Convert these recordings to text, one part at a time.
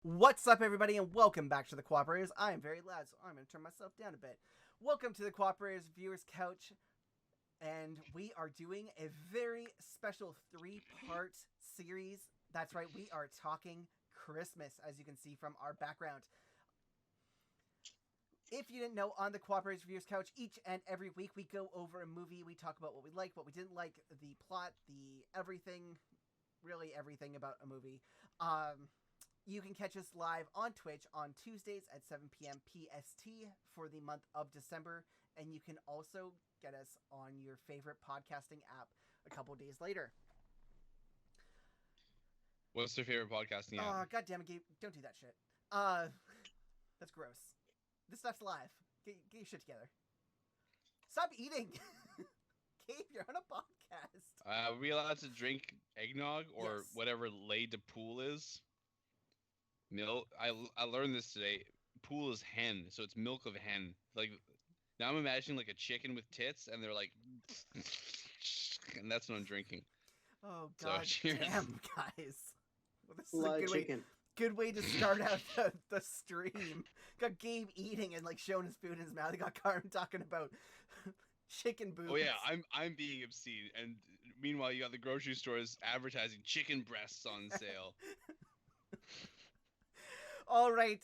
What's up, everybody, and welcome back to the Cooperators. I am very loud, so I'm going to turn myself down a bit. Welcome to the Cooperators Viewers Couch, and we are doing a very special three-part series. That's right, we are talking Christmas, as you can see from our background. If you didn't know, on the Cooperators Viewers Couch, each and every week we go over a movie. We talk about what we liked, what we didn't like, the plot, the everything, really everything about a movie. You can catch us live on Twitch on Tuesdays at 7 p.m. PST for the month of December, and you can also get us on your favorite podcasting app a couple days later. What's their favorite podcasting app? Oh, God damn it, Gabe. Don't do that shit. That's gross. This stuff's live. Get your shit together. Stop eating! Gabe, you're on a podcast. Are we allowed to drink eggnog or Yes. whatever laid to pool is? Milk. I learned this today. Pool is hen, so it's milk of hen. Like now I'm imagining like a chicken with tits, and they're like, and that's what I'm drinking. Oh, So God cheers. damn, guys. Well, this is a Live good chicken. good way to start out the stream. Got Gabe eating and like showing his food in his mouth. I got Carmine talking about chicken boobs. Oh yeah, I'm being obscene, and meanwhile you got the grocery stores advertising chicken breasts on sale. All right.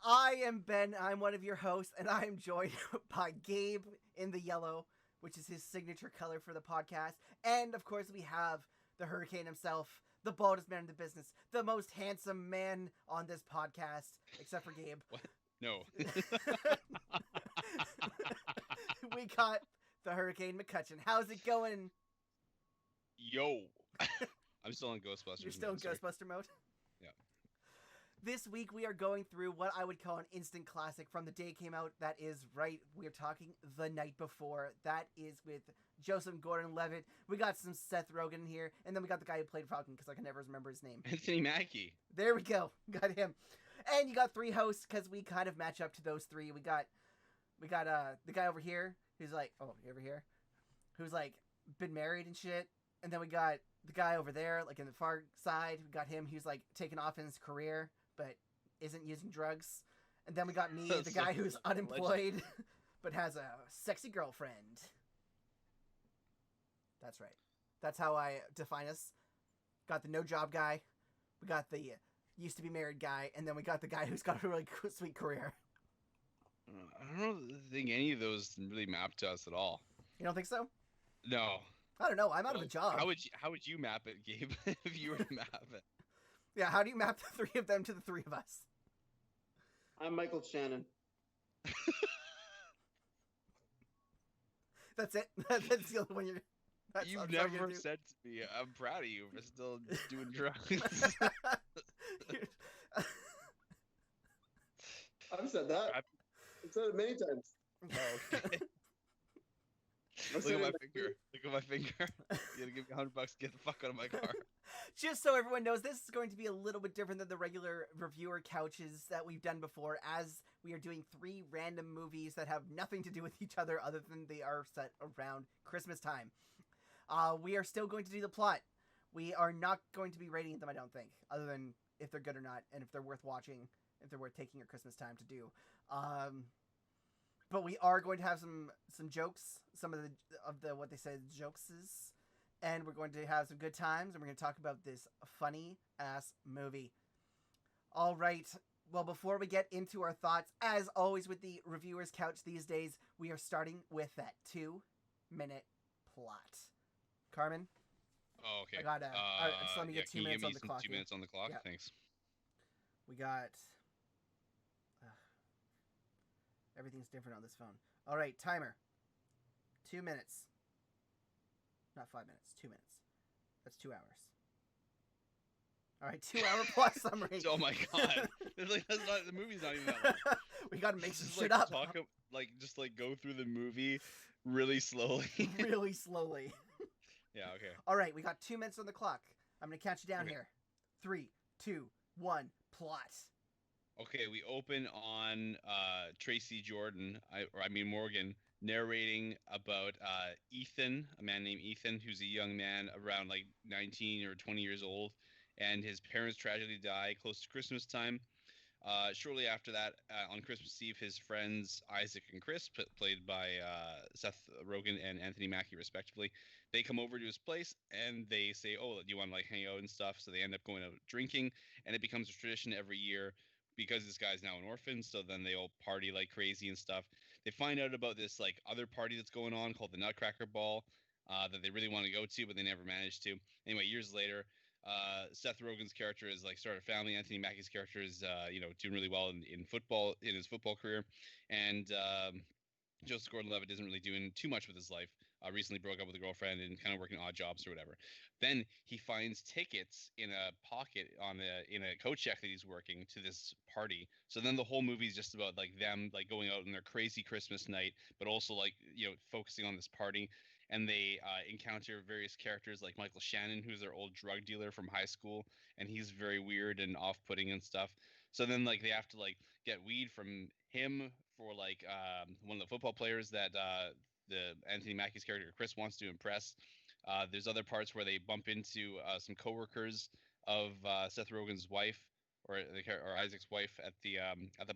I am Ben. I'm one of your hosts, and I am joined by Gabe in the yellow, which is his signature color for the podcast. And of course, we have the Hurricane himself, the baldest man in the business, the most handsome man on this podcast, except for Gabe. What? No. We got the Hurricane McCutcheon. How's it going? Yo. I'm still in Ghostbusters. You're still in mode, sorry. Ghostbuster mode? Yeah. This week we are going through what I would call an instant classic from the day it came out. That is right. We're talking The Night Before. That is with Joseph Gordon-Levitt. We got some Seth Rogen in here, and then we got the guy who played Falcon because I can never remember his name. Anthony Mackie. There we go. Got him. And you got three hosts because we kind of match up to those three. We got the guy over here who's like, over here, who's like been married and shit. And then we got the guy over there, like in the far side. We got him. He's like taking off in his career, but isn't using drugs. And then we got me, the guy who's unemployed, but has a sexy girlfriend. That's right. That's how I define us. Got the no job guy. We got the used to be married guy. And then we got the guy who's got a really sweet career. I don't think any of those really map to us at all. You don't think so? No. I don't know. I'm out of a job. How would you map it, Gabe? If you were to map it. Yeah, how do you map the three of them to the three of us? I'm Michael Shannon. That's it. That's the only one you're. You've never said to me, "I'm proud of you for still doing drugs." I've said that. I've said it many times. Oh, okay. Look at my finger. Look at my finger. You gotta give me $100 to get the fuck out of my car. Just so everyone knows, this is going to be a little bit different than the regular reviewer couches that we've done before, as we are doing three random movies that have nothing to do with each other other than they are set around Christmas time. We are still going to do the plot. We are not going to be rating them, I don't think, other than if they're good or not, and if they're worth watching, if they're worth taking your Christmas time to do. But we are going to have some jokes, some of the what they said jokes, and we're going to have some good times, and we're going to talk about this funny ass movie. All right. Well, before we get into our thoughts, as always with the reviewers couch these days, we are starting with that 2-minute plot. Carmen? Oh, okay. I got just let me get 2 minutes on the clock. 2 minutes on the clock. Yeah. Thanks. We got. Everything's different on this phone. All right, timer. 2 minutes. Not 5 minutes. 2 minutes. That's 2 hours. All right, 2 hour plus summary. Oh my god! It's like the movie's not even that long. We got to make some Just shit like up. just go through the movie really slowly. Really slowly. Yeah. Okay. All right, we got 2 minutes on the clock. I'm gonna catch you down Okay. here. 3, 2, 1. Plot. Okay, we open on Tracy Jordan, Morgan, narrating about Ethan, a man named Ethan, who's a young man around like 19 or 20 years old, and his parents tragically die close to Christmas time. Shortly after that, on Christmas Eve, his friends Isaac and Chris, played by Seth Rogen and Anthony Mackie, respectively, they come over to his place and they say, "Oh, do you want to like hang out and stuff?" So they end up going out drinking, and it becomes a tradition every year because this guy's now an orphan. So then they all party like crazy and stuff. They find out about this like other party that's going on called the Nutcracker Ball that they really want to go to, but they never managed to. Anyway, years later, Seth Rogen's character is like started a family. Anthony Mackie's character is doing really well in football in his football career, and Joseph Gordon-Levitt isn't really doing too much with his life. Recently broke up with a girlfriend and kind of working odd jobs or whatever. Then he finds tickets in a pocket in a coat check that he's working to this party. So then the whole movie is just about like them like going out on their crazy Christmas night, but also like focusing on this party. And they encounter various characters like Michael Shannon, who's their old drug dealer from high school, and he's very weird and off-putting and stuff. So then like they have to like get weed from him for like one of the football players that the Anthony Mackie's character Chris wants to impress. There's other parts where they bump into some coworkers of Seth Rogen's wife or Isaac's wife at the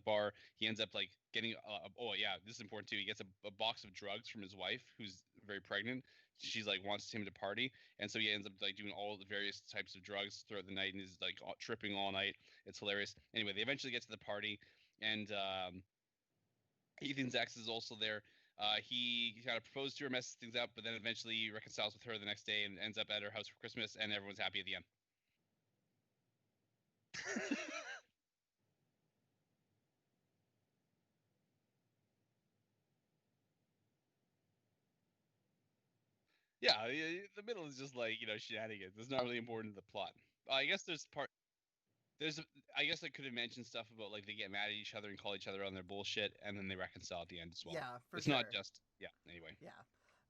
bar. He ends up like getting oh yeah, this is important too. He gets a box of drugs from his wife who's very pregnant. She's like wants him to party, and so he ends up like doing all the various types of drugs throughout the night and is like tripping all night. It's hilarious. Anyway, they eventually get to the party, and Ethan's ex is also there. He kind of proposed to her, messes things up, but then eventually reconciles with her the next day and ends up at her house for Christmas, and everyone's happy at the end. Yeah, the middle is just like shenanigans. It's not really important to the plot. I guess I guess I could have mentioned stuff about like they get mad at each other and call each other on their bullshit, and then they reconcile at the end as well. Yeah, for it's sure. not just Anyway. Yeah,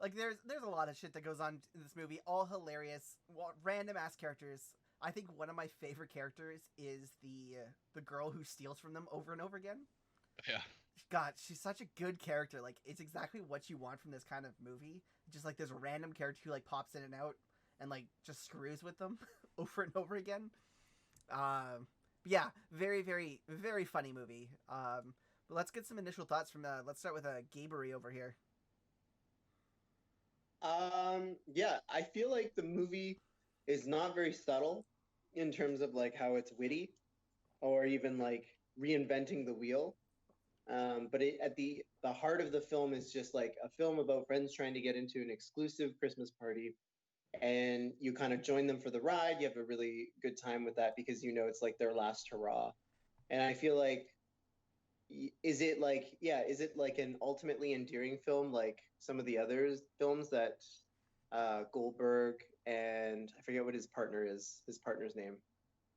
like there's a lot of shit that goes on in this movie, all hilarious, random ass characters. I think one of my favorite characters is the girl who steals from them over and over again. Yeah. God, she's such a good character. Like, it's exactly what you want from this kind of movie. Just like this random character who like pops in and out and like just screws with them over and over again. Yeah, very, very, very funny movie. But let's get some initial thoughts from let's start with Gabery over here. Yeah, I feel like the movie is not very subtle in terms of like how it's witty or even like reinventing the wheel. But at the heart of the film is just like a film about friends trying to get into an exclusive Christmas party, and you kind of join them for the ride. You have a really good time with that because it's like their last hurrah. And I feel like, is it like an ultimately endearing film like some of the other films that Goldberg and I forget what his partner's name.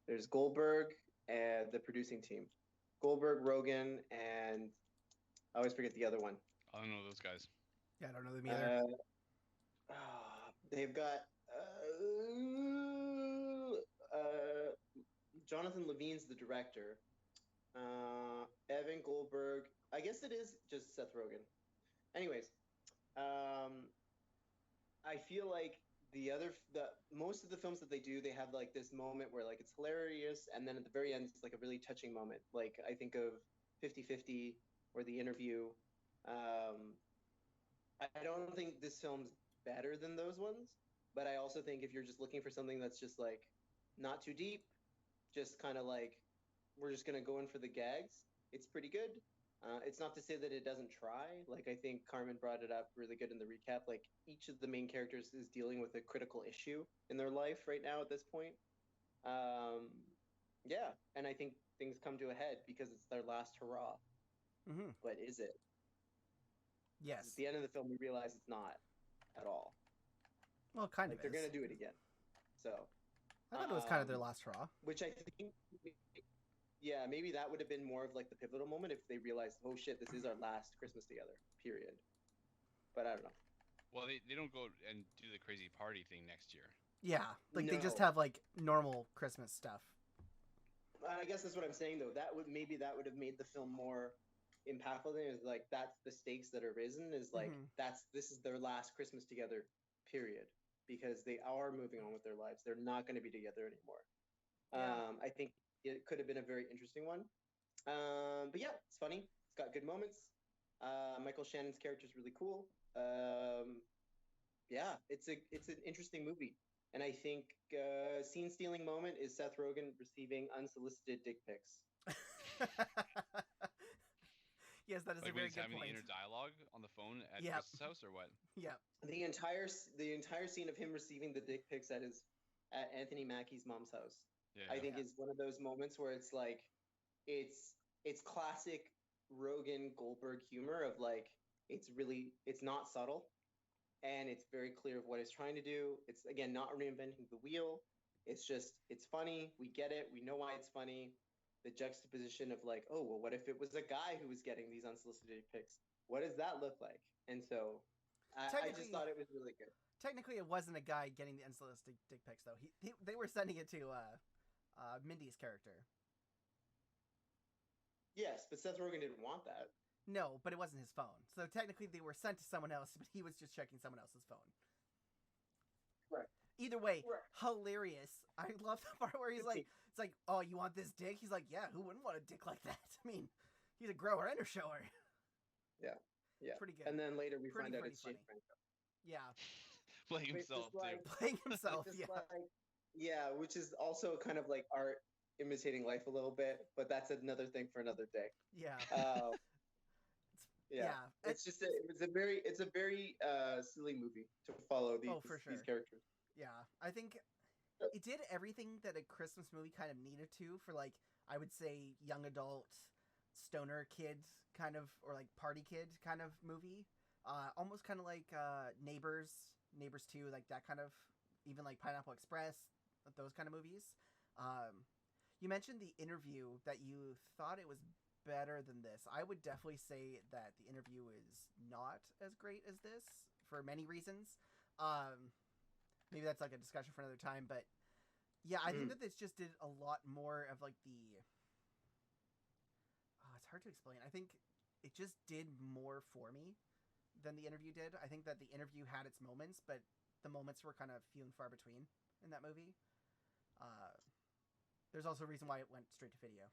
There's Goldberg and the producing team. Goldberg, Rogen, and I always forget the other one. I don't know those guys. Yeah, I don't know them either. They've got Jonathan Levine's the director. Evan Goldberg. I guess it is just Seth Rogen. Anyways, I feel like most of the films that they do, they have like this moment where like it's hilarious, and then at the very end, it's like a really touching moment. Like I think of 50-50 or The Interview. I don't think this film's better than those ones, but I also think if you're just looking for something that's just like not too deep, just kind of like we're just gonna go in for the gags, it's pretty good. It's not to say that it doesn't try. Like I think Carmen brought it up really good in the recap. Like each of the main characters is dealing with a critical issue in their life right now at this point. Yeah, and I think things come to a head because it's their last hurrah. Mm-hmm. But is it? Yes. At the end of the film, we realize it's not at all. Well, kind of. They're gonna do it again. So I thought it was kind of their last hurrah. Which I think. Yeah, maybe that would have been more of like the pivotal moment if they realized, oh shit, this is our last Christmas together, period. But I don't know. Well, they don't go and do the crazy party thing next year. Yeah, like they just have like normal Christmas stuff. I guess that's what I'm saying though. That would have made the film more impactful. Is like that's the stakes that are risen. Is like this is their last Christmas together, period. Because they are moving on with their lives. They're not going to be together anymore. Yeah. I think it could have been a very interesting one. But yeah, it's funny. It's got good moments. Michael Shannon's character is really cool. Yeah, it's an interesting movie. And I think scene stealing moment is Seth Rogen receiving unsolicited dick pics. Yes, that is a Like when very he's good having the point. inner dialogue on the phone at Yep. Chris's house, or what? Yep. The entire scene of him receiving the dick pics at Anthony Mackie's mom's house, Yeah. I think Yeah. is one of those moments where it's like it's classic Rogan Goldberg humor of like it's not subtle and it's very clear of what it's trying to do. It's again not reinventing the wheel. It's just it's funny. We get it. We know why it's funny. The juxtaposition of like, oh well, what if it was a guy who was getting these unsolicited pics? What does that look like? And so I just thought it was really good. Technically, it wasn't a guy getting the unsolicited dick pics, though. They were sending it to Mindy's character. Yes, but Seth Rogen didn't want that. No, but it wasn't his phone. So technically, they were sent to someone else, but he was just checking someone else's phone. Right. Either way, Right. hilarious. I love the part where he's like, it's like, oh, you want this dick? He's like, yeah, who wouldn't want a dick like that? I mean, he's a grower and a shower. Yeah. Yeah. Pretty good. And then later we Pretty find out it's funny. Jake Franco. Yeah. Playing Which is himself like- too. Playing himself, Just yeah. like, yeah, which is also kind of like art imitating life a little bit, but that's another thing for another day. Yeah. Yeah. It's just it's a very silly movie to follow these for sure. these characters. Yeah, I think it did everything that a Christmas movie kind of needed to for, like, I would say young adult stoner kid kind of, or like party kid kind of movie. Almost kind of like Neighbors 2, like that kind of, even like Pineapple Express, those kind of movies. You mentioned the interview that you thought it was better than this. I would definitely say that the interview is not as great as this for many reasons. Maybe that's like a discussion for another time, but yeah, I think that this just did a lot more of like the. It's hard to explain. I think it just did more for me than the interview did. I think that the interview had its moments, but the moments were kind of few and far between in that movie. There's also a reason why it went straight to video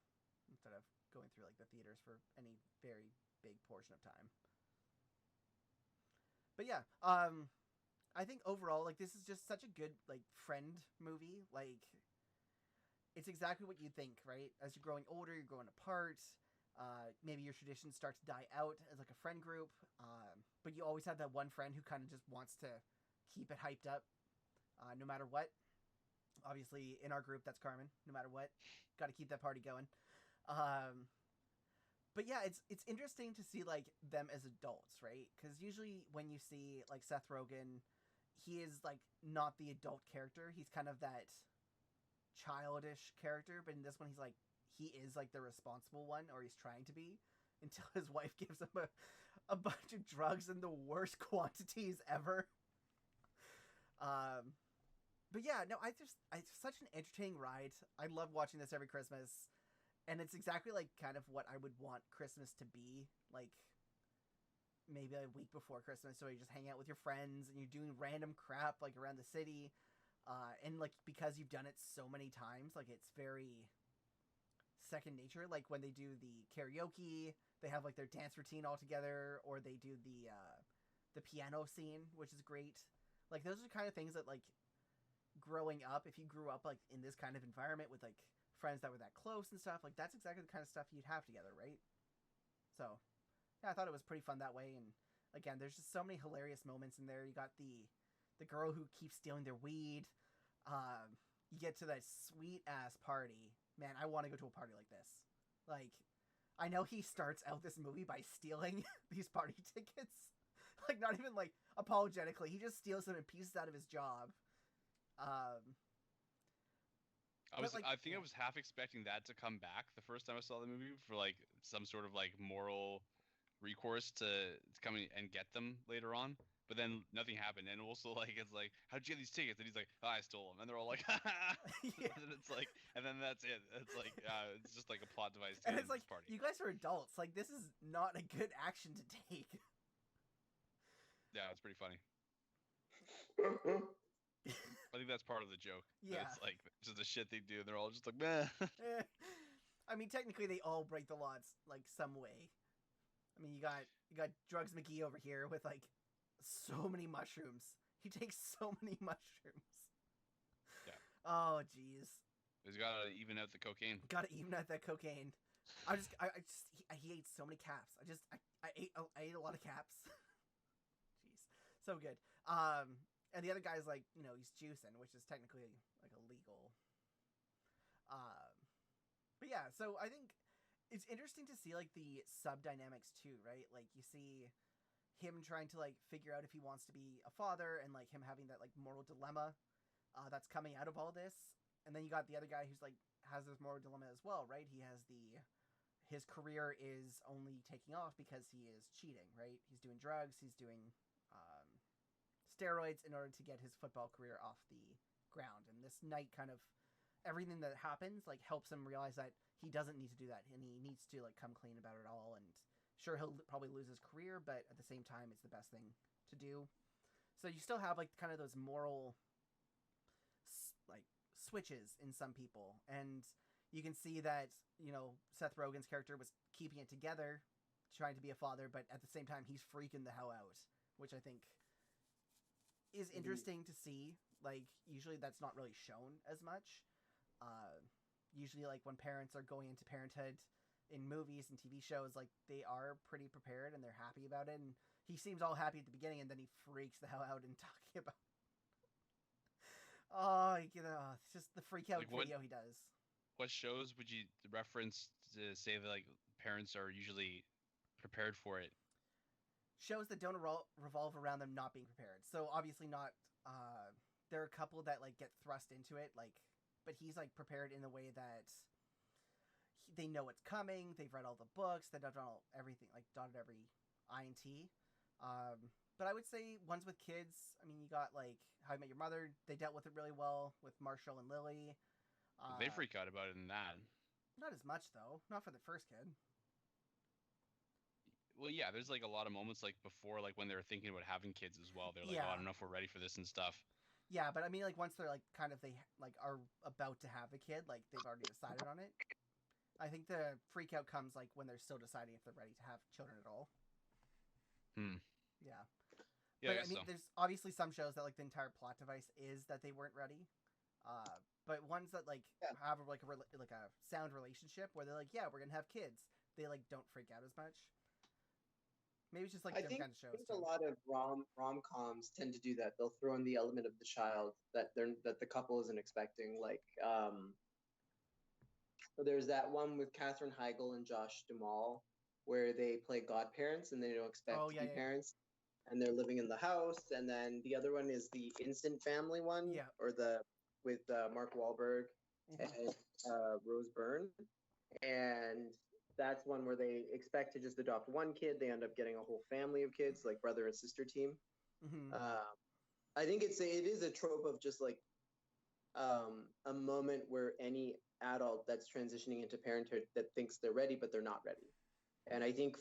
instead of going through like the theaters for any very big portion of time. But yeah, I think overall, like, this is just such a good, like, friend movie. Like, it's exactly what you think, right? As you're growing older, you're growing apart. Maybe your traditions start to die out as, like, a friend group. But you always have that one friend who kind of just wants to keep it hyped up no matter what. Obviously, in our group, that's Carmine. No matter what. Got to keep that party going. But yeah, it's interesting to see, like, them as adults, right? Because usually when you see, like, Seth Rogen, he is, like, not the adult character. He's kind of that childish character, but in this one, he is, like, the responsible one, or he's trying to be, until his wife gives him a bunch of drugs in the worst quantities ever. But yeah, no, it's such an entertaining ride. I love watching this every Christmas. And it's exactly like kind of what I would want Christmas to be, like maybe a week before Christmas, so you just hang out with your friends and you're doing random crap like around the city, and like because you've done it so many times, like it's very second nature. Like when they do the karaoke, they have like their dance routine all together, or they do the piano scene, which is great. Like those are the kind of things that, like, growing up, if you grew up like in this kind of environment with like friends that were that close and stuff, like that's exactly the kind of stuff you'd have together, right? So yeah, I thought it was pretty fun that way. And again, there's just so many hilarious moments in there. You got the girl who keeps stealing their weed. You get to that sweet ass party. Man, I want to go to a party like this. Like, I know he starts out this movie by stealing these party tickets, like not even like apologetically. He just steals them in pieces out of his job. I think I was half expecting that to come back the first time I saw the movie, for like some sort of like moral recourse to come and get them later on. But then nothing happened, and also like it's like, how'd you get these tickets? And he's like, oh, I stole them, and they're all like, Yeah. and it's like, and then that's it. It's like it's just like a plot device to And end it's like, this party. you guys are adults. Like, this is not a good action to take. Yeah, it's pretty funny. I think that's part of the joke. Yeah. It's like just the shit they do. They're all just like, meh. Eh. I mean, technically, they all break the laws like some way. I mean, you got Drugs McGee over here with like so many mushrooms. He takes so many mushrooms. Yeah. Oh, jeez. He's got to even out the cocaine. Got to even out that cocaine. He ate so many caps. I ate a lot of caps. Jeez, so good. And the other guy's like, he's juicing, which is technically like illegal. But yeah, so I think it's interesting to see like the sub dynamics too, right? Like you see him trying to like figure out if he wants to be a father, and like him having that like moral dilemma that's coming out of all this. And then you got the other guy who's like has this moral dilemma as well, right? He has his career is only taking off because he is cheating, right? He's doing drugs, he's doing steroids in order to get his football career off the ground. And this night kind of everything that happens like helps him realize that he doesn't need to do that, and he needs to like come clean about it all. And sure, he'll probably lose his career, but at the same time, it's the best thing to do. So you still have like kind of those moral like switches in some people, and you can see that Seth Rogen's character was keeping it together, trying to be a father, but at the same time he's freaking the hell out, which I think is interesting to see. Like usually that's not really shown as much. Usually like when parents are going into parenthood in movies and TV shows, like they are pretty prepared and they're happy about it, and he seems all happy at the beginning, and then he freaks the hell out and talking about it's just the freak out Like video he does. What shows would you reference to say that like parents are usually prepared for it? Shows that don't revolve around them not being prepared. So obviously not. There are a couple that like get thrust into it, like, but he's like prepared in the way that they know it's coming. They've read all the books. They've done everything, like dotted every I and T. But I would say ones with kids. I mean, you got like How I Met Your Mother. They dealt with it really well with Marshall and Lily. They freak out about it in that. Not as much though. Not for the first kid. Well, yeah, there's like a lot of moments like before, like when they were thinking about having kids as well. They're like, Yeah. oh, I don't know if we're ready for this and stuff. Yeah, but I mean, like once they're like kind of they like are about to have a kid, like they've already decided on it. I think the freak out comes like when they're still deciding if they're ready to have children at all. Yeah. Yeah, but I mean, so. there's obviously some shows that like the entire plot device is that they weren't ready. But ones that like have like a sound relationship where they're like, yeah, we're gonna have kids. They like don't freak out as much. Maybe it's just like different kind of shows. I think a lot of rom-coms tend to do that. They'll throw in the element of the child that the couple isn't expecting. Like there's that one with Katherine Heigl and Josh Duhamel where they play godparents and they don't expect to be parents, and they're living in the house. And then the other one is the Instant Family one, or the with Mark Wahlberg and Rose Byrne, and that's one where they expect to just adopt one kid. They end up getting a whole family of kids, like brother and sister team. I think it is a trope of just like a moment where any adult that's transitioning into parenthood that thinks they're ready, but they're not ready. And I think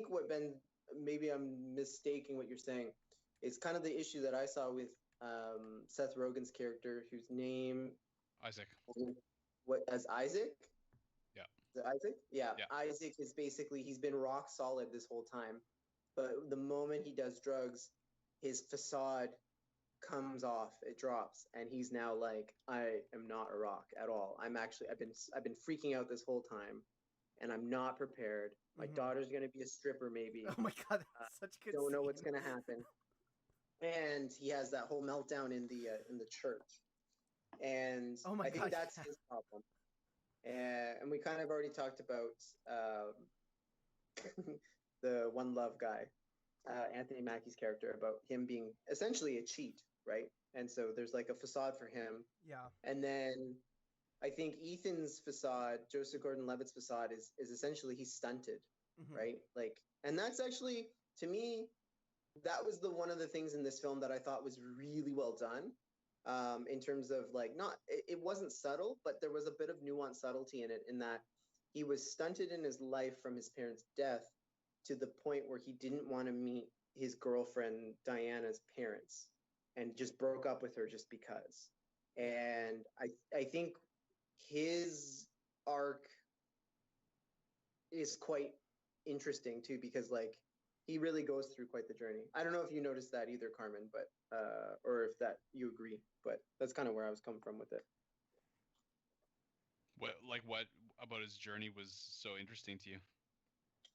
what Ben, maybe I'm mistaking what you're saying, is kind of the issue that I saw with Seth Rogen's character, whose name Isaac. What, as Isaac? Yeah. Is it Isaac? Yeah. Isaac is basically, he's been rock solid this whole time, but the moment he does drugs, his facade comes off, it drops, and he's now like, I am not a rock at all. I've been freaking out this whole time, and I'm not prepared. My daughter's gonna be a stripper, maybe. Oh my god, that's such a good Don't know scene. what's gonna happen. And he has that whole meltdown in the church, and I think that's his problem. And we kind of already talked about the One Love guy, Anthony Mackie's character, about him being essentially a cheat, right? And so there's like a facade for him. Yeah. And then I think Ethan's facade, Joseph Gordon-Levitt's facade, is essentially he's stunted, right? Like, and that's actually, to me, that was one of the things in this film that I thought was really well done. In terms of like, it wasn't subtle, but there was a bit of nuanced subtlety in it, in that he was stunted in his life from his parents' death to the point where he didn't want to meet his girlfriend Diana's parents. and just broke up with her just because. And I think his arc is quite interesting too, because like he really goes through quite the journey. I don't know if you noticed that either, Carmen, but or if that you agree, but that's kind of where I was coming from with it. What about his journey was so interesting to you?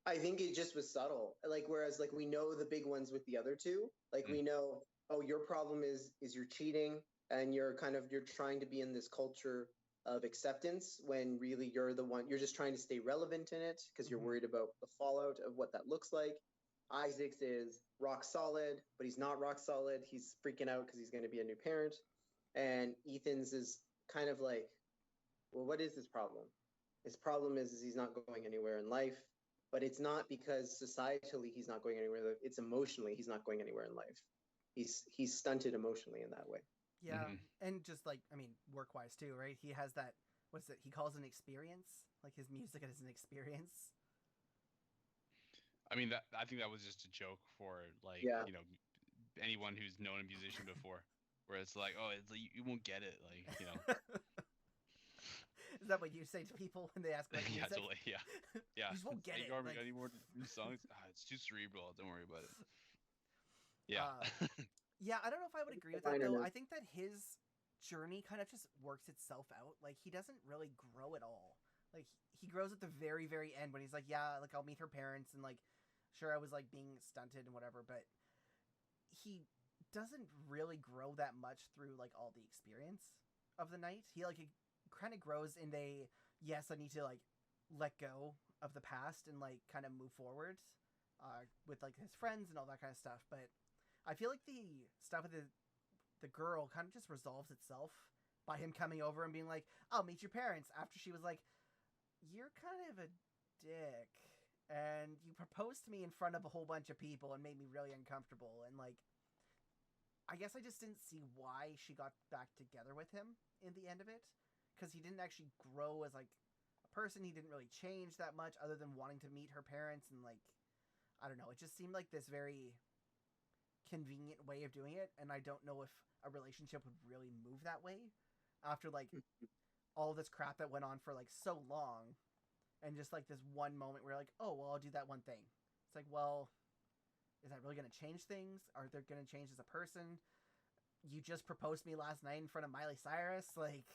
I think it just was subtle. Like whereas like we know the big ones with the other two. Like we know, oh, your problem is you're cheating and you're trying to be in this culture of acceptance when really you're just trying to stay relevant in it because you're worried about the fallout of what that looks like. Isaac's is rock solid, but he's not rock solid. He's freaking out because he's going to be a new parent. And Ethan's is kind of like, well, what is his problem? His problem is he's not going anywhere in life, but it's not because societally he's not going anywhere. It's emotionally he's not going anywhere in life. He's stunted emotionally in that way. Yeah, and just like I mean, work-wise too, right? He has that. What's it? He calls an experience. Like his music is an experience. I mean, I think that was just a joke for like anyone who's known a musician before, where it's like, oh, it's like, you won't get it, like Is that what you say to people when they ask about music? Yeah, totally, yeah. You just won't get it. Like... any more new songs? It's too cerebral. Don't worry about it. Yeah. Yeah, I don't know if I would agree with that though. I think that his journey kind of just works itself out. Like he doesn't really grow at all. Like he grows at the very, very end when he's like, yeah, like I'll meet her parents and like, sure, I was like being stunted and whatever, but he doesn't really grow that much through like all the experience of the night. He like kind of grows in yes, I need to like let go of the past and like kind of move forward with like his friends and all that kind of stuff. But I feel like the stuff with the girl kind of just resolves itself by him coming over and being like, I'll meet your parents, after she was like, you're kind of a dick and you proposed to me in front of a whole bunch of people and made me really uncomfortable. And like, I guess I just didn't see why she got back together with him in the end of it, because he didn't actually grow as like a person. He didn't really change that much other than wanting to meet her parents. And like, I don't know, it just seemed like this very convenient way of doing it, and I don't know if a relationship would really move that way after like all this crap that went on for like so long, and just like this one moment where like, oh well, I'll do that one thing. It's like, well, is that really going to change things? Are they going to change as a person? You just proposed to me last night in front of Miley Cyrus. Like,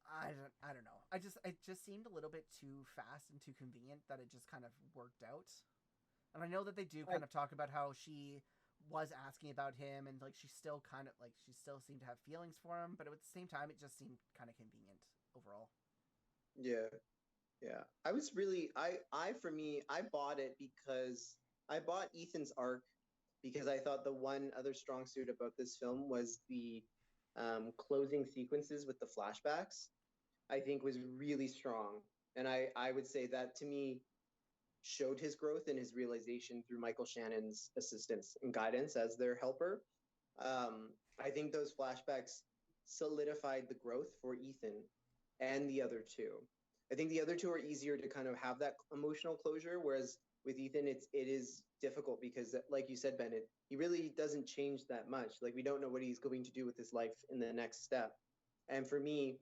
I don't know. It just seemed a little bit too fast and too convenient that it just kind of worked out. And I know that they do kind of talk about how she was asking about him and like she still seemed to have feelings for him, but at the same time it just seemed kind of convenient overall. Yeah, I was really for me, I bought it because I bought Ethan's arc because I thought the one other strong suit about this film was the closing sequences with the flashbacks. I think was really strong, and I would say that to me showed his growth and his realization through Michael Shannon's assistance and guidance as their helper. I think those flashbacks solidified the growth for Ethan and the other two. I think the other two are easier to kind of have that emotional closure, whereas with Ethan, it is difficult because, like you said, Ben, he really doesn't change that much. Like we don't know what he's going to do with his life in the next step. And for me,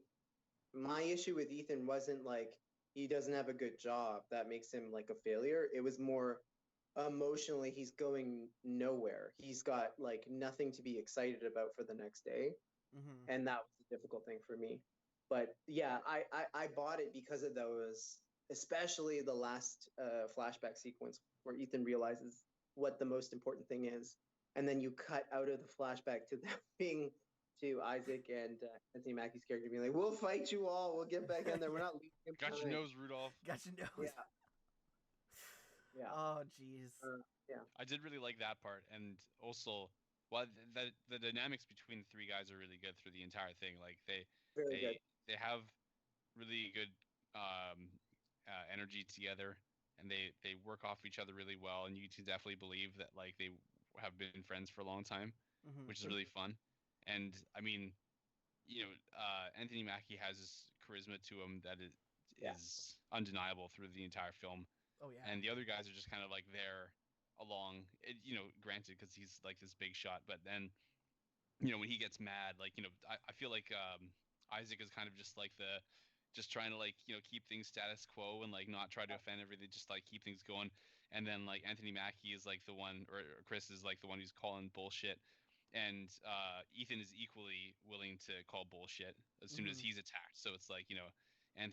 my issue with Ethan wasn't like he doesn't have a good job that makes him like a failure. It was more emotionally he's going nowhere. He's got like nothing to be excited about for the next day. And that was a difficult thing for me. But yeah, I bought it because of those, especially the last flashback sequence where Ethan realizes what the most important thing is. And then you cut out of the flashback to them being to Isaac and Anthony Mackie's character being like, we'll fight you all. We'll get back in there. We're not leaving him. Got your nose, Rudolph. Got your nose. Yeah. Oh, jeez. Yeah. I did really like that part. And also, the dynamics between the three guys are really good through the entire thing. Like they have really good energy together, and they work off each other really well. And you can definitely believe that like they have been friends for a long time, which is really fun. And I mean, Anthony Mackie has this charisma to him that is undeniable through the entire film. Oh yeah. And the other guys are just kind of like there along, granted because he's like this big shot, but then when he gets mad, like, I feel like Isaac is kind of just like just trying to, like, keep things status quo and, like, not try to offend everything, just, like, keep things going. And then, like, Anthony Mackie is like the one, or Chris is like the one who's calling bullshit. And Ethan is equally willing to call bullshit as soon as he's attacked. So it's like, and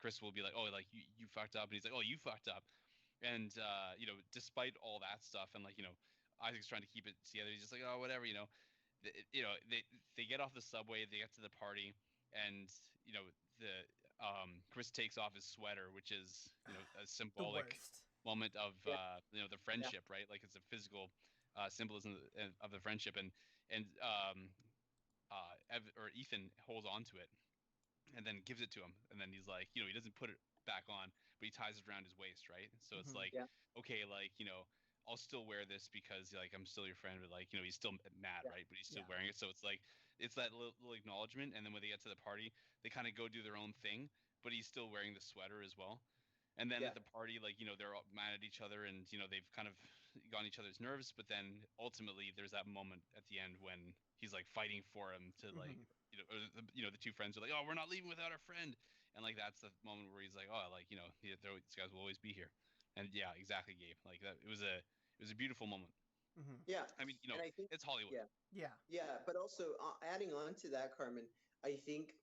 Chris will be like, oh, like, you fucked up, and he's like, oh, you fucked up. And despite all that stuff, and, like, Isaac's trying to keep it together, he's just like, oh, whatever. They get off the subway, they get to the party, and the Chris takes off his sweater, which is a The symbolic worst. moment of Yeah. the friendship, right? Like, it's a physical symbolism of the friendship. And Ethan holds on to it and then gives it to him, and then he's like, he doesn't put it back on, but he ties it around his waist, right? So it's like, Yeah. okay, like, I'll still wear this because, like, I'm still your friend, but, like, he's still mad, Yeah. right? But he's still Yeah. wearing it. So it's like, it's that little acknowledgement. And then when they get to the party, they kind of go do their own thing, but he's still wearing the sweater as well. And then Yeah. at the party, like, they're all mad at each other, and, they've kind of gotten each other's nerves. But then ultimately there's that moment at the end when he's, like, fighting for him to, like, the two friends are like, oh, we're not leaving without our friend. And, like, that's the moment where he's like, oh, like, these guys will always be here. And yeah, exactly, Gabe. Like, that, it was a beautiful moment. Yeah. I mean, And I think, it's Hollywood. yeah. Yeah. Yeah, but also adding on to that, Carmen, I think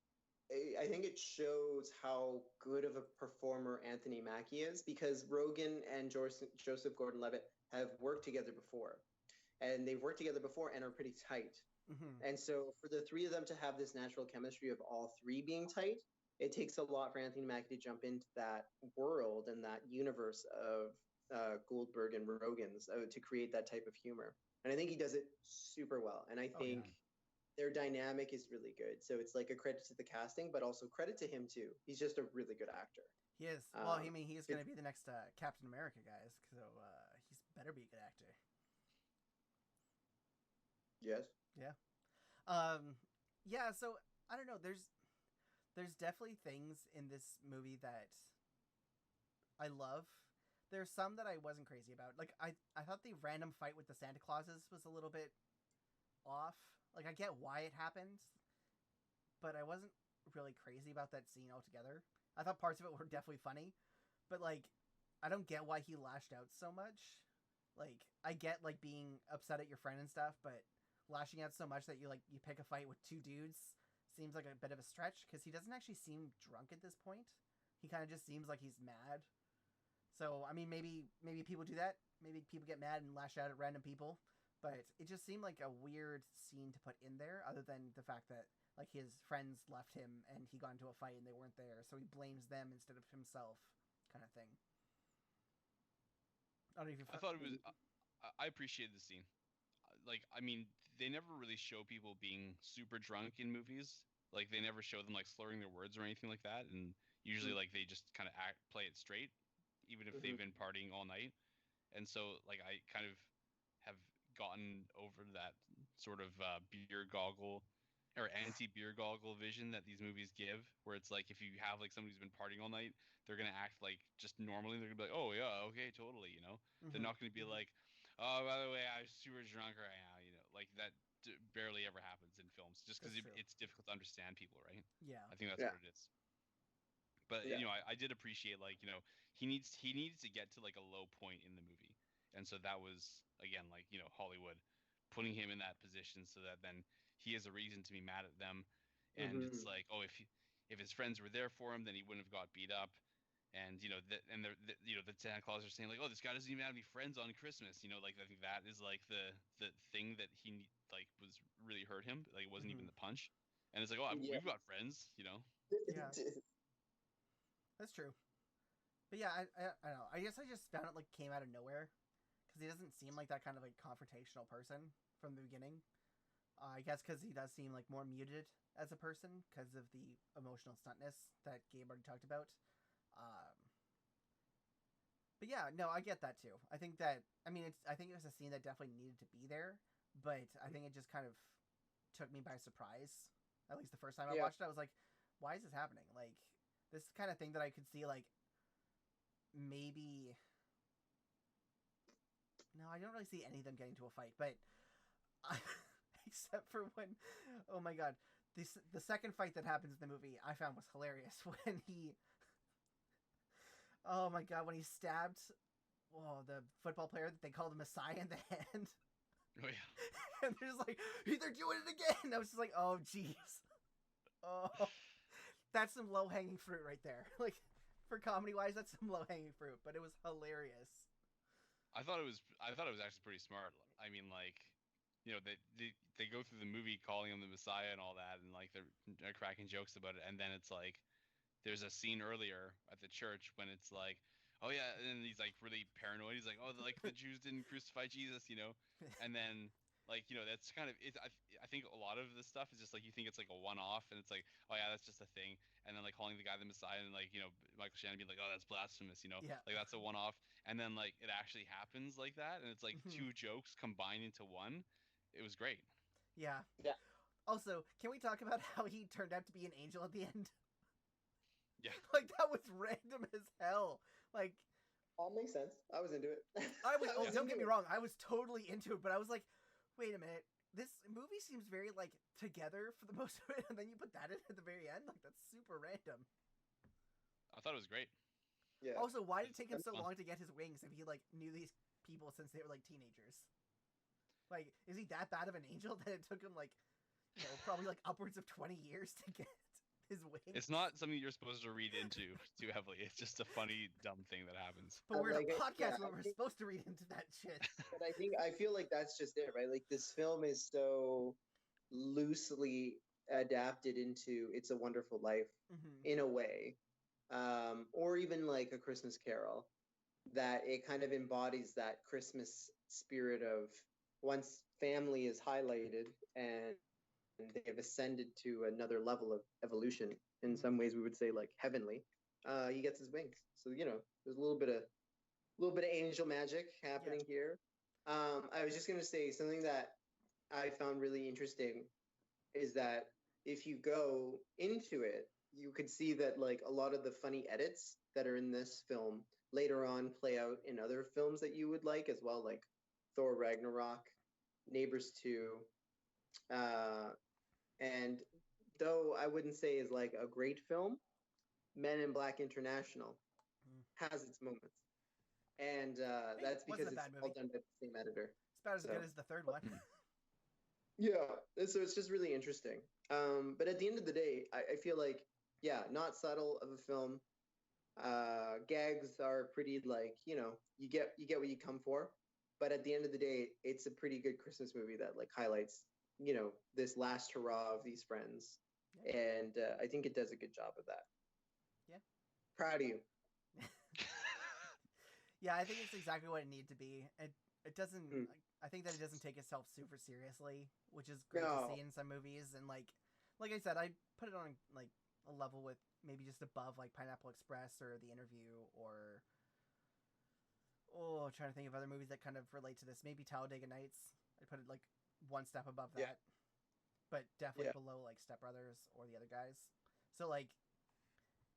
it shows how good of a performer Anthony Mackie is, because Rogan and Joseph Gordon-Levitt have worked together before, and they've worked together before and are pretty tight. And so for the three of them to have this natural chemistry of all three being tight, it takes a lot for Anthony Mackie to jump into that world and that universe of Goldberg and Rogan's to create that type of humor. And I think he does it super well. And I think their dynamic is really good. So it's like a credit to the casting, but also credit to him too. He's just a really good actor. He is. Well, I mean, he's going to be the next Captain America, guys. So he's better be a good actor. Yes. Yeah. Yeah. So I don't know. There's definitely things in this movie that I love. There's some that I wasn't crazy about. Like, I thought the random fight with the Santa Clauses was a little bit off. Like, I get why it happened, but I wasn't really crazy about that scene altogether. I thought parts of it were definitely funny, but, like, I don't get why he lashed out so much. Like, I get, like, being upset at your friend and stuff, but lashing out so much that you pick a fight with two dudes seems like a bit of a stretch, because he doesn't actually seem drunk at this point. He kind of just seems like he's mad. So, I mean, maybe people do that. Maybe people get mad and lash out at random people. But it just seemed like a weird scene to put in there, other than the fact that, like, his friends left him and he got into a fight and they weren't there. So he blames them instead of himself, kind of thing. I don't know if I thought it was... I appreciated the scene. Like, I mean, they never really show people being super drunk in movies. Like, they never show them, like, slurring their words or anything like that. And usually, like, they just kind of play it straight, even if they've been partying all night. And so, like, I kind of have gotten over that sort of beer goggle or anti-beer goggle vision that these movies give, where it's like, if you have, like, somebody who's been partying all night, they're gonna act like just normally. They're gonna be like, oh yeah, okay, totally, They're not gonna be like, oh, by the way, I'm super drunk right now, like that barely ever happens in films, just because it's difficult to understand people, right? Yeah, I think that's what it is. But I did appreciate, like, he needs to get to, like, a low point in the movie, and so that was, again, like, Hollywood putting him in that position so that then he has a reason to be mad at them. And it's like, oh, if his friends were there for him, then he wouldn't have got beat up. And the Santa Claus are saying, like, oh, this guy doesn't even have any friends on Christmas. Like, I think that is, like, the thing that he, like, was really hurt him. Like, it wasn't even the punch. And it's like, oh, we've got friends. Yeah. That's true. But yeah, I don't know. I guess I just found it, like, came out of nowhere, because he doesn't seem like that kind of, like, confrontational person from the beginning. I guess because he does seem, like, more muted as a person because of the emotional stuntness that Gabe already talked about. But yeah, no, I get that too. I think I think it was a scene that definitely needed to be there, but I think it just kind of took me by surprise. At least the first time I watched it, I was like, why is this happening? Like, this is kind of thing that I could see, like, maybe... No, I don't really see any of them getting into a fight, but I except for when, oh my god, the second fight that happens in the movie I found was hilarious when he, oh my god, when he stabbed, the football player that they called the Messiah in the hand. Oh yeah. And they're just like, they're doing it again. I was just like, oh jeez, oh, that's some low hanging fruit right there. Like, for comedy wise, that's some low hanging fruit, but it was hilarious. I thought it was actually pretty smart. I mean, like, you know, they go through the movie calling him the Messiah and all that, and like they're cracking jokes about it, and then it's like there's a scene earlier at the church when it's like, oh yeah, and he's like really paranoid. He's like, oh, like the Jews didn't crucify Jesus, you know, and then like, you know, that's kind of it. I think a lot of this stuff is just like you think it's like a one-off, and it's like, oh yeah, that's just a thing, and then like calling the guy the Messiah, and like, you know, Michael Shannon being like, oh, that's blasphemous, you know, Yeah. like that's a one-off, and then like it actually happens like that, and it's like two jokes combined into one. It was great. Yeah. Yeah. Also, can we talk about how he turned out to be an angel at the end? Yeah. Like, that was random as hell. Like, All makes sense. I was into it. don't get me wrong, I was totally into it, but I was like, wait a minute, this movie seems very, like, together for the most of it, and then you put that in at the very end? Like, that's super random. I thought it was great. Yeah. Also, why did it take him That's so fun. long to get his wings if he, like, knew these people since they were, like, teenagers? Like, is he that bad of an angel that it took him, like, you know, probably, like, upwards of 20 years to get his wings? It's not something you're supposed to read into too heavily. It's just a funny, dumb thing that happens. But we're in Like, a podcast yeah, where we're supposed to read into that shit. But I feel like that's just it, right? Like this film is so loosely adapted into It's a Wonderful Life Mm-hmm. in a way, or even like A Christmas Carol, that it kind of embodies that Christmas spirit of once family is highlighted and they have ascended to another level of evolution. In some ways, we would say like heavenly. He gets his wings, so you know there's a little bit of angel magic happening here. I was just gonna say something that I found really interesting is that if you go into it, you could see that like a lot of the funny edits that are in this film later on play out in other films that you would like as well, like Thor Ragnarok, Neighbors 2, and though I wouldn't say is like a great film, Men in Black International has its moments. And that's because wasn't a it's bad all movie. done by the same editor. It's about as So- good as the third one. Yeah, so it's just really interesting. But at the end of the day, I feel like, yeah, not subtle of a film. Gags are pretty like, you know, you get what you come for. But at the end of the day, it's a pretty good Christmas movie that like highlights, you know, this last hurrah of these friends. Yeah. And I think it does a good job of that. Yeah. Proud of you. Yeah, I think it's exactly what it needed to be. It doesn't. Mm. I think that it doesn't take itself super seriously, which is great No. to see in some movies. And like I said, I put it on like a level with maybe just above like Pineapple Express or The Interview or trying to think of other movies that kind of relate to this. Maybe Talladega Nights. I put it like one step above that, Yeah. but definitely Yeah. below like Step Brothers or the other guys. So like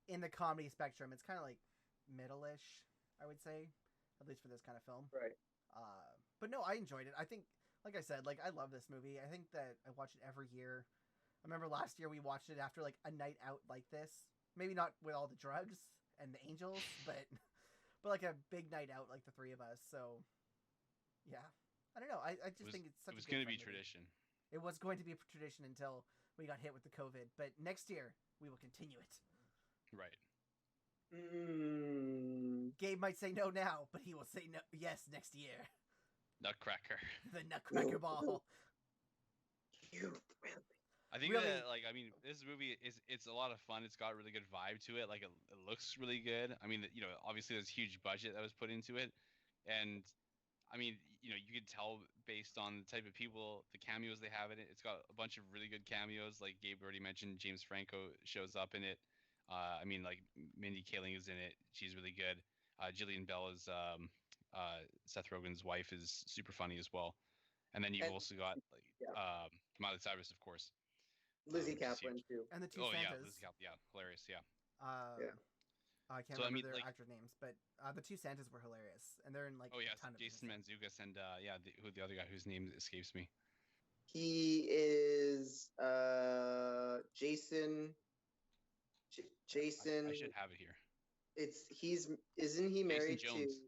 in the comedy spectrum, it's kind of like middle-ish, I would say, at least for this kind of film. Right. But no, I enjoyed it. I think, like I said, like I love this movie. I think that I watch it every year. I remember last year we watched it after like a night out like this. Maybe not with all the drugs and the angels, but like a big night out like the three of us. So yeah, I don't know. I just think it's such. It was going going to to be tradition. It was going to be a tradition until we got hit with the COVID. But next year we will continue it. Right. Gabe might say no now, but he will say no. Yes, next year. Nutcracker. The Nutcracker Ball. I think Really? that, like, I mean, this movie it's a lot of fun. It's got a really good vibe to it. Like, it looks really good. I mean, you know, obviously there's a huge budget that was put into it, and I mean, you know, you could tell based on the type of people, the cameos they have in it. It's got a bunch of really good cameos. Like Gabe already mentioned, James Franco shows up in it. I mean, like Mindy Kaling is in it. She's really good. Jillian Bell is Seth Rogen's wife, is super funny as well. And then you've And- also got like yeah. Miley Cyrus, of course. Lizzie Which is Kaplan huge. too. And the two Oh yeah, Santas. Liz Cal- yeah, hilarious. Yeah. Yeah. I can't So, I remember mean, their like- actor names, but the two Santas were hilarious, and they're in like Oh yeah, a ton of Jason different Mantzoukas and the other guy whose name escapes me. He is Jason. Jason. I should have it here. Isn't he married to Jones.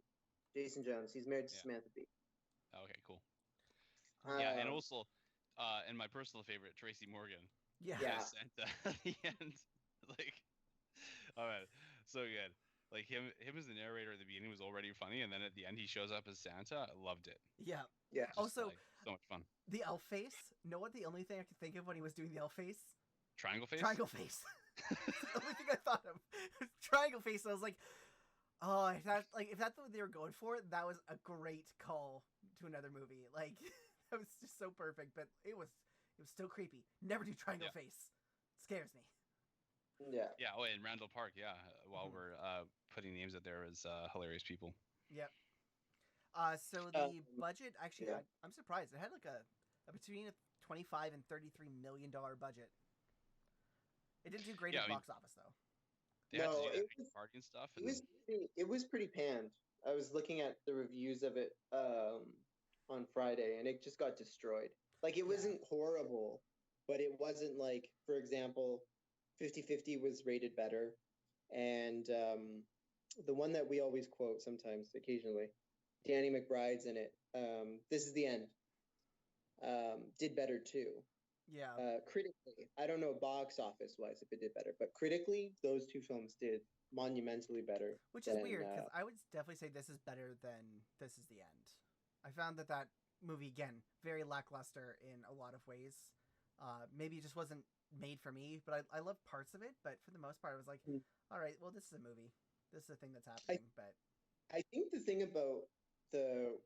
Jason Jones? He's married to Yeah. Samantha Bee. Okay, cool. Um, Yeah, and also, and my personal favorite, Tracy Morgan. Yeah. As Santa at the end. Like, oh man, so good. Like him as the narrator at the beginning was already funny, and then at the end he shows up as Santa. I loved it. Yeah. Yeah. Just, Also, like, so much fun. The elf face. Know what the only thing I could think of when he was doing the elf face? Triangle face. Triangle face. That's the only thing I thought of. Triangle face. I was like, oh, if that's what they were going for, that was a great call to another movie. Like, that was just so perfect, but it was still creepy. Never do triangle face. It scares me. Yeah. Yeah. Oh, in Randall Park. Yeah. While we're putting names out there as hilarious people. Yep. So the budget actually, yeah. I'm surprised. It had like a between a $25 and $33 million budget. It didn't do great at the box office though. They had to do that big party and stuff. It was pretty panned. I was looking at the reviews of it on Friday, and it just got destroyed. Like, it wasn't horrible, but it wasn't like, for example, 50-50 was rated better, and the one that we always quote sometimes, occasionally, Danny McBride's in it. This is the End. Did better too. Yeah. Critically, I don't know box office wise if it did better, but critically, those two films did monumentally better. Which is weird because I would definitely say this is better than This Is the End. I found that movie, again, very lackluster in a lot of ways. Maybe it just wasn't made for me, but I love parts of it. But for the most part, I was like, all right, well, this is a movie. This is a thing that's happening. But I think the thing about the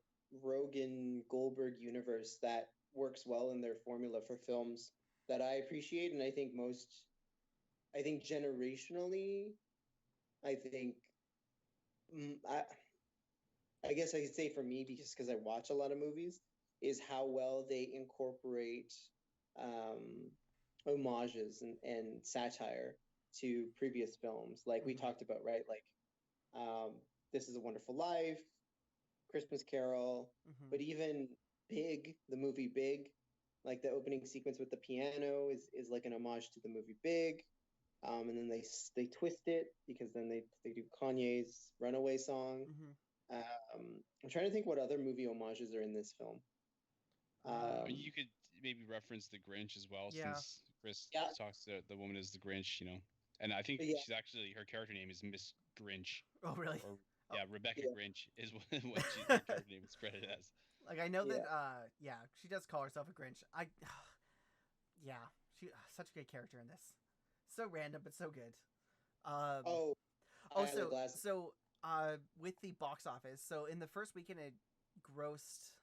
Rogen Goldberg universe that works well in their formula for films that I appreciate, and I think generationally, I guess I could say for me, because I watch a lot of movies, is how well they incorporate homages and satire to previous films. Like we talked about, right? Like This Is a Wonderful Life, Christmas Carol, but even Big, the movie Big, like the opening sequence with the piano is like an homage to the movie Big. And then they twist it because then they do Kanye's Runaway song. I'm trying to think what other movie homages are in this film. You could maybe reference the Grinch as well, since Chris talks to the woman as the Grinch, and I think she's actually, her character name is Miss Grinch. Oh, really? Yeah, Rebecca Grinch is what her character name is credited as. Like, I know that, she does call herself a Grinch. She such a good character in this. So random, but so good. With the box office, so in the first weekend it grossed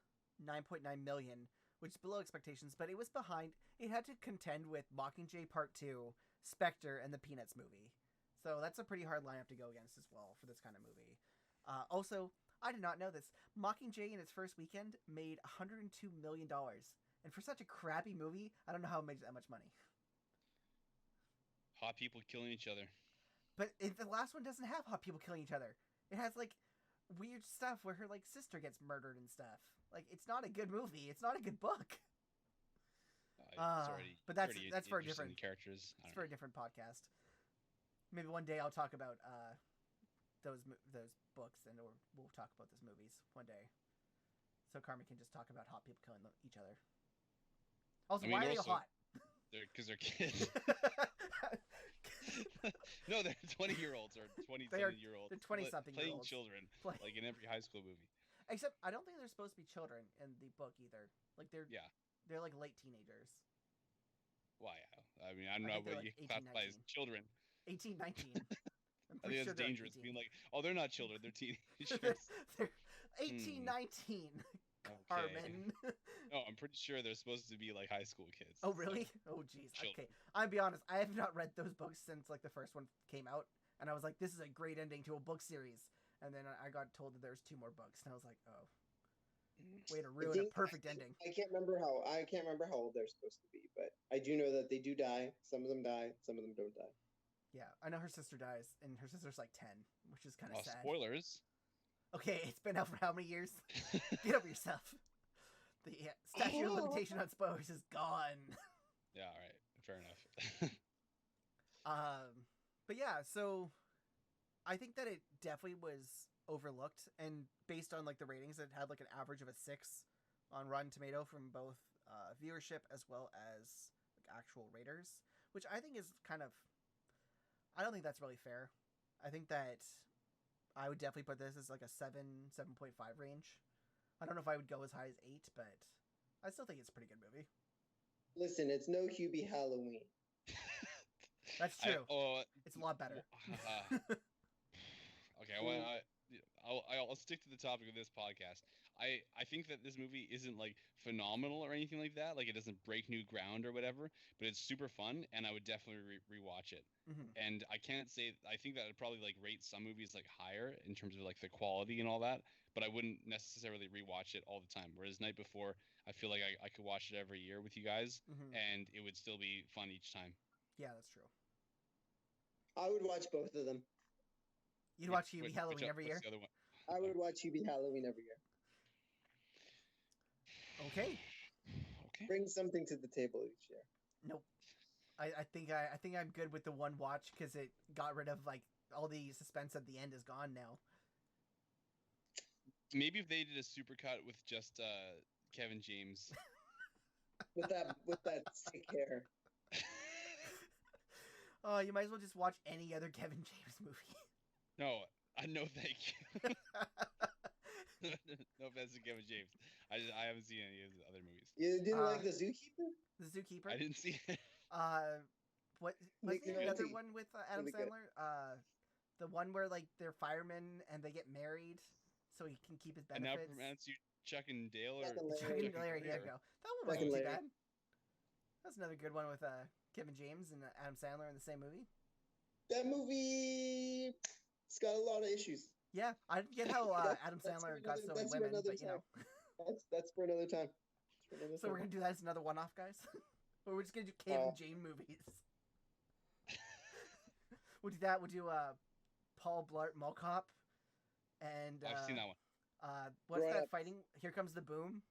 $9.9 million, which is below expectations, but it was behind. It had to contend with Mockingjay Part 2, Spectre, and the Peanuts movie. So that's a pretty hard lineup to go against as well for this kind of movie. Also, I did not know this. Mockingjay in its first weekend made $102 million. And for such a crappy movie, I don't know how it made that much money. Hot people killing each other. But the last one doesn't have hot people killing each other. It has, like, weird stuff where her, like, sister gets murdered and stuff. Like, it's not a good movie. It's not a good book. But that's for a different characters. It's for a different podcast. Maybe one day I'll talk about those books, and we'll talk about those movies one day. So Carmine can just talk about hot people killing each other. Also, why are they hot? Because they're kids. No, they're 20-year-olds or 27-year-olds. They're 20-something playing children, like in every high school movie. Except I don't think they're supposed to be children in the book either. Like they're like late teenagers. Why? I mean, I don't know what you classify as children. 18, 19. I think that's dangerous. Being like, oh, they're not children; they're teenagers. they're 18, 19. Carmen. No, I'm pretty sure they're supposed to be like high school kids. Oh, really? Oh, jeez. Okay, I'll be honest. I have not read those books since like the first one came out, and I was like, "This is a great ending to a book series." And then I got told that there's 2 more books, and I was like, "Oh, way to ruin a perfect ending." I can't remember how old they're supposed to be, but I do know that they do die. Some of them die. Some of them don't die. Yeah, I know her sister dies, and her sister's like 10, which is kind of sad. Spoilers. Okay, it's been out for how many years? Get over yourself. The statute of limitation on spoilers is gone. Yeah, all right, fair enough. But yeah, so I think that it definitely was overlooked, and based on like the ratings, it had like an average of a 6 on Rotten Tomato from both viewership as well as like actual raters, which I think is kind of. I don't think that's really fair. I think that I would definitely put this as like a 7.5 range. I don't know if I would go as high as 8, but I still think it's a pretty good movie. Listen, it's no Hubie Halloween. That's true. It's a lot better. Okay, well, I'll stick to the topic of this podcast. I think that this movie isn't like phenomenal or anything like that. Like it doesn't break new ground or whatever, but it's super fun, and I would definitely rewatch it. Mm-hmm. And I can't say I think that I'd probably like rate some movies like higher in terms of like the quality and all that, but I wouldn't necessarily rewatch it all the time. Whereas Night Before, I feel like I could watch it every year with you guys, and it would still be fun each time. Yeah, that's true. I would watch both of them. You'd watch Hubie Halloween every year? The other one? I would watch Hubie Halloween every year. Okay. Bring something to the table each year. Nope. I think I'm good with the one watch because it got rid of like all the suspense at the end is gone now. Maybe if they did a supercut with just Kevin James. with that sick hair. Oh, you might as well just watch any other Kevin James movie. No, no, thank you. No offense to Gabe and James. I haven't seen any of his other movies. You didn't like The Zookeeper? The Zookeeper? I didn't see it. What's the other one with Adam Sandler? The one where like they're firemen and they get married so he can keep his benefits. And now pronounce you Chuck and Dale or Chuck and Larry. There you go. That one wasn't too bad. That's another good one with Kevin James and Adam Sandler in the same movie. That movie, it's got a lot of issues. Yeah, I didn't get how Adam Sandler got so many women, but you know. That's for another time. So we're gonna do that as another one-off, guys. Or we're just gonna do Kevin James movies. We'll do that. We'll do Paul Blart Mall Cop, and I've seen that one. What's that fighting? Here Comes the Boom.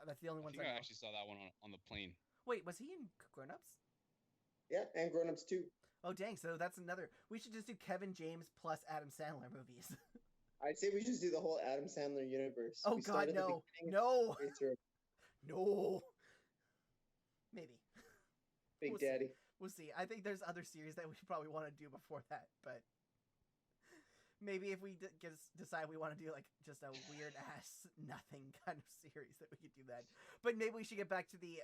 That's the only one. I actually saw that one on the plane. Wait, was he in Grown Ups? Yeah, and Grown Ups too. Oh dang! So that's another. We should just do Kevin James plus Adam Sandler movies. I'd say we just do the whole Adam Sandler universe. Oh God, no, no. Maybe. Big Daddy. We'll see. I think there's other series that we probably want to do before that, but maybe if we decide we want to do like just a weird ass nothing kind of series, that we could do that. But maybe we should get back to the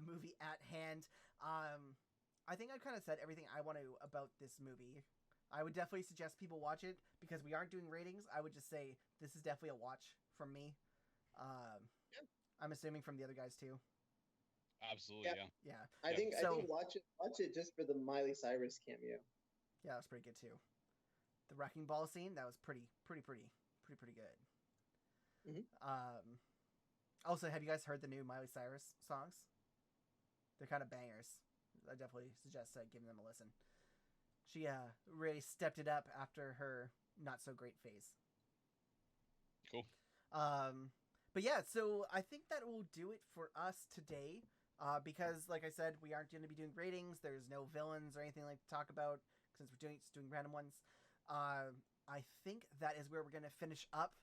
movie at hand. I think I kind of said everything I want to about this movie. I would definitely suggest people watch it because we aren't doing ratings. I would just say this is definitely a watch from me. I'm assuming from the other guys too. Absolutely, yeah. I think watch it just for the Miley Cyrus cameo. Yeah, that's pretty good too. The wrecking ball scene, that was pretty good. Mm-hmm. Also, have you guys heard the new Miley Cyrus songs? They're kind of bangers. I definitely suggest giving them a listen. She really stepped it up after her not so great phase. Cool. But yeah, so I think that will do it for us today. Because, like I said, we aren't going to be doing ratings. There's no villains or anything like to talk about since we're doing random ones. I think that is where we're going to finish up.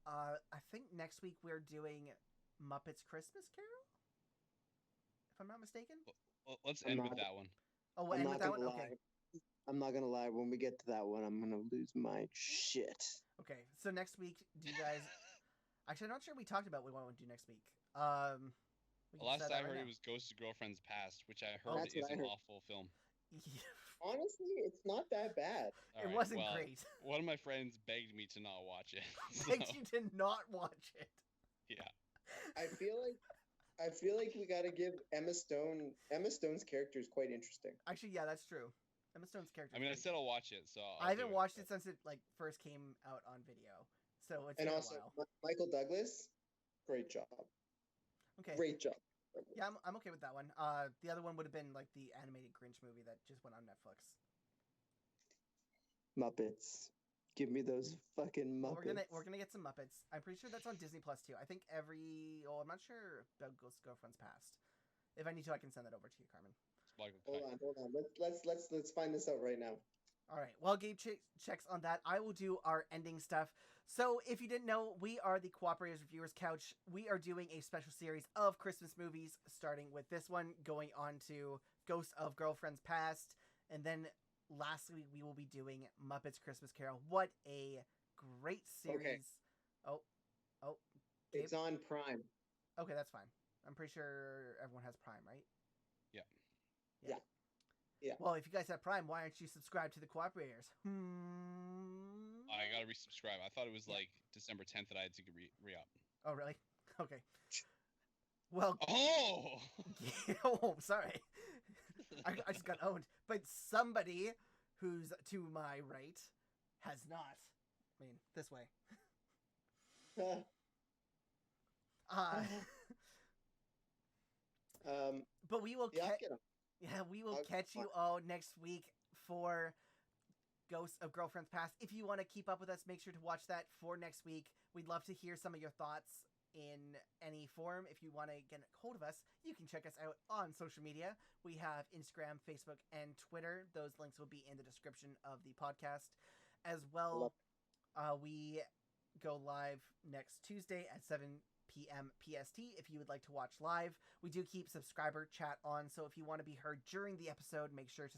I think next week we're doing Muppets Christmas Carol, if I'm not mistaken. Well, let's end with that one. Oh, we'll end with that one? Okay. I'm not going to lie. When we get to that one, I'm going to lose my shit. Okay, so next week, do you guys... Actually, I'm not sure we talked about what we want to do next week. The last I heard it was Ghost of Girlfriend's Past, which I heard is an awful film. Honestly, it's not that bad. It wasn't great. One of my friends begged me to not watch it. Begged you to not watch it? Yeah. I feel like we got to give Emma Stone's character is quite interesting. Actually, yeah, that's true. Emma Stone's character. I mean, I said I'll watch it, so I haven't watched it since it like first came out on video. So it's been a while. Michael Douglas, great job. Okay. Great job. Yeah, I'm okay with that one. The other one would have been like the animated Grinch movie that just went on Netflix. Muppets. Give me those fucking Well, Muppets. we're gonna get some Muppets. I'm pretty sure that's on Disney Plus too. I think I'm not sure about Ghost Girlfriend's Past. If I need to, I can send that over to you, Carmen. Hold on. Let's find this out right now. All right. While Gabe checks on that, I will do our ending stuff. So, if you didn't know, we are the Cooperators Reviewers Couch. We are doing a special series of Christmas movies, starting with this one, going on to Ghost of Girlfriend's Past, and then lastly, we will be doing Muppets Christmas Carol. What a great series! Okay. Oh, Gabe? It's on Prime. Okay, that's fine. I'm pretty sure everyone has Prime, right? Yeah. Yeah. Well, if you guys have Prime, why aren't you subscribed to the Cooperators? I gotta resubscribe. I thought it was like December 10th that I had to re-up. Oh, really? Okay. Well. Oh! Oh, sorry. I just got owned. But somebody who's to my right has not. I mean, this way. But we will we will catch you all next week for Ghosts of Girlfriend's Past. If you want to keep up with us, make sure to watch that for next week. We'd love to hear some of your thoughts in any form. If you want to get a hold of us, you can check us out on social media. We have Instagram, Facebook, and Twitter. Those links will be in the description of the podcast. As well, we go live next Tuesday at 7 p.m. PST if you would like to watch live. We do keep subscriber chat on, so if you want to be heard during the episode, make sure to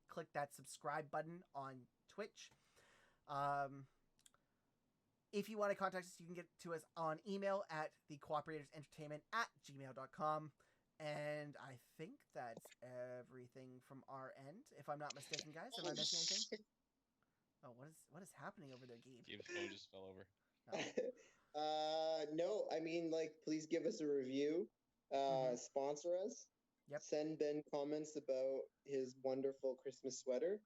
click that subscribe button on Twitch. If you want to contact us, you can get to us on email at thecooperatorsentertainment@gmail.com. And I think that's everything from our end, if I'm not mistaken, guys. Am I missing anything? Oh, what is happening over there, Gabe? Gabe's phone just fell over. Oh. No, I mean, like, please give us a review. Sponsor us. Yep. Send Ben comments about his wonderful Christmas sweater.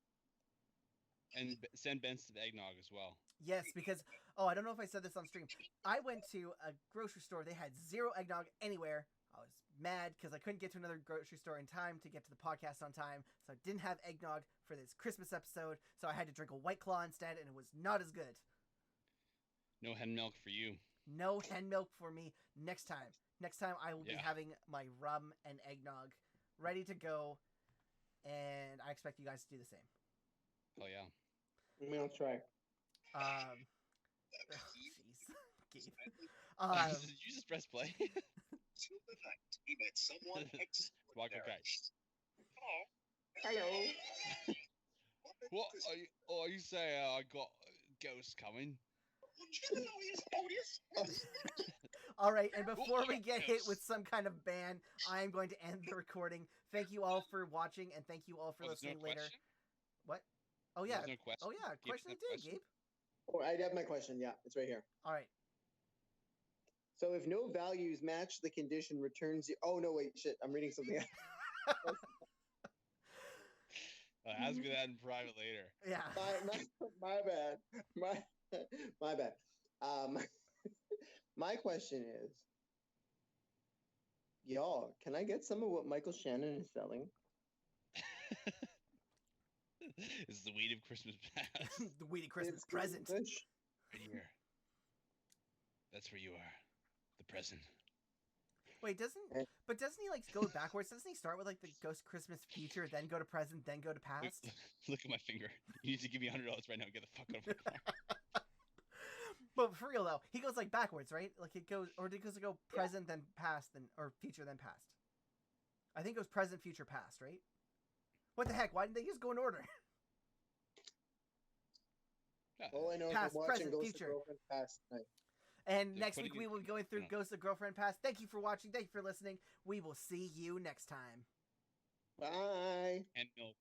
And send Ben some eggnog as well. Yes, because, I don't know if I said this on stream. I went to a grocery store. They had zero eggnog anywhere. I was mad because I couldn't get to another grocery store in time to get to the podcast on time. So I didn't have eggnog for this Christmas episode. So I had to drink a White Claw instead, and it was not as good. No hen milk for you. No hen milk for me next time. Next time I will be having my rum and eggnog ready to go. And I expect you guys to do the same. Oh, yeah. I'll try. Jeez. Gabe. Did you just press play? We met someone Walker guy. Hello. What are you saying? I got ghosts coming. All right, and before we get hit with some kind of ban, I am going to end the recording. Thank you all for watching, and thank you all for listening later. Question? What? Oh yeah. No question? Oh yeah. Question of the day, Gabe. Oh, I have my question. Yeah, it's right here. All right. So if no values match the condition, returns you. Oh no, wait, shit! I'm reading something else. Ask me that in private later. Yeah. My bad. My bad. My question is, y'all, can I get some of what Michael Shannon is selling? This is the weed of Christmas past. The weedy Christmas present. Right here. That's where you are. The present. Wait, doesn't he like go backwards? Doesn't he start with like the Ghost Christmas future, then go to present, then go to past? Look at my finger. You need to give me $100 right now and get the fuck out of my car. But for real though, he goes like backwards, right? Like it goes, or it goes to go present, then past, then or future, then past. I think it goes present, future, past, right? What the heck? Why didn't they just go in order? All I know Past, is I'm watching present, Ghost future. of Girlfriend Past tonight. And Just next putting week we it- will be going through Ghost of Girlfriend Past. Thank you for watching. Thank you for listening. We will see you next time. Bye. And milk.